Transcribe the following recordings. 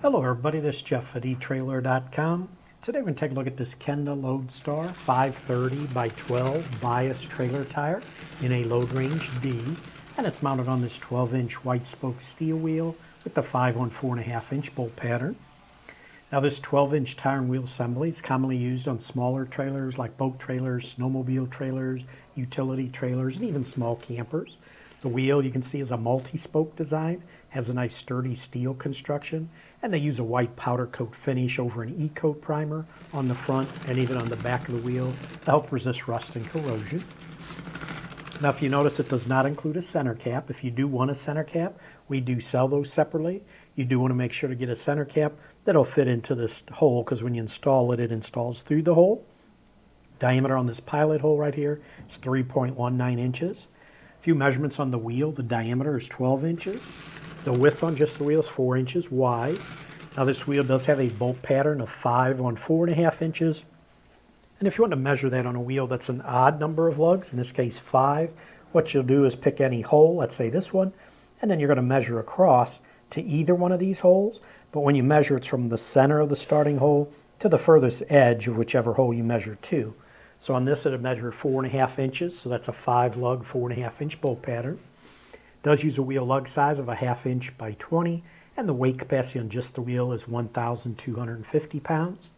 Hello everybody, this is Jeff at etrailer.com. Today we're going to take a look at this Kenda Loadstar 530 by 12 bias trailer tire in a load range D, and it's mounted on this 12-inch white spoke steel wheel with the 5 on 4.5-inch bolt pattern. Now this 12-inch tire and wheel assembly is commonly used on smaller trailers like boat trailers, snowmobile trailers, utility trailers, and even small campers. The wheel, you can see, is a multi-spoke design, has a nice sturdy steel construction, and they use a white powder coat finish over an E-coat primer on the front and even on the back of the wheel to help resist rust and corrosion. Now if you notice, it does not include a center cap. If you do want a center cap, we do sell those separately. You do want to make sure to get a center cap that'll fit into this hole, because when you install it, it installs through the hole. Diameter on this pilot hole right here is 3.19 inches. A few measurements on the wheel. The diameter is 12 inches. The width on just the wheel is 4 inches wide. Now this wheel does have a bolt pattern of 5 on 4.5 inches. And if you want to measure that on a wheel that's an odd number of lugs, in this case 5, what you'll do is pick any hole, let's say this one, and then you're going to measure across to either one of these holes. But when you measure, it's from the center of the starting hole to the furthest edge of whichever hole you measure to. So on this, it'll measure 4.5 inches, so that's a 5-lug, 4.5-inch bolt pattern. It does use a wheel lug size of a 1/2 inch by 20, and the weight capacity on just the wheel is 1,250 pounds.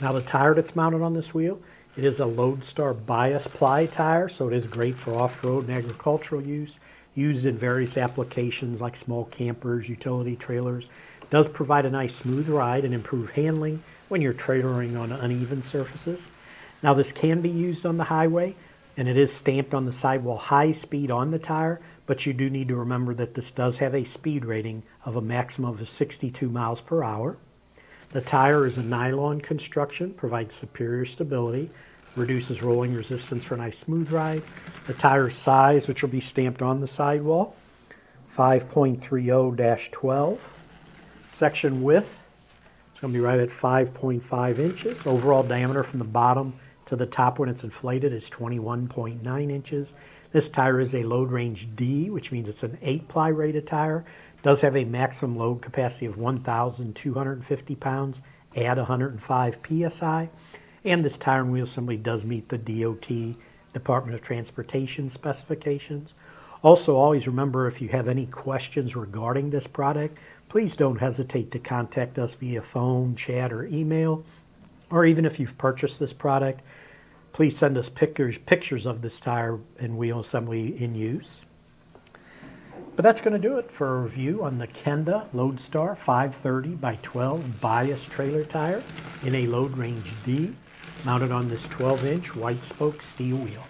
Now the tire that's mounted on this wheel, it is a Loadstar bias ply tire, so it is great for off-road and agricultural use, used in various applications like small campers, utility trailers. It does provide a nice smooth ride and improve handling when you're trailering on uneven surfaces. Now this can be used on the highway, and it is stamped on the sidewall high speed on the tire, but you do need to remember that this does have a speed rating of a maximum of 62 miles per hour. The tire is a nylon construction, provides superior stability, reduces rolling resistance for a nice smooth ride. The tire size, which will be stamped on the sidewall, 5.30-12. Section width, it's going to be right at 5.5 inches. Overall diameter from the bottom to the top when it's inflated is 21.9 inches. This tire is a load range D, which means it's an 8-ply rated tire. It does have a maximum load capacity of 1,250 pounds at 105 psi. And this tire and wheel assembly does meet the DOT, Department of Transportation specifications. Also, always remember, if you have any questions regarding this product, please don't hesitate to contact us via phone, chat, or email. Or even if you've purchased this product, please send us pictures of this tire and wheel assembly in use. But that's going to do it for a review on the Kenda Loadstar 530 by 12 bias trailer tire in a load range D, mounted on this 12-inch white spoke steel wheel.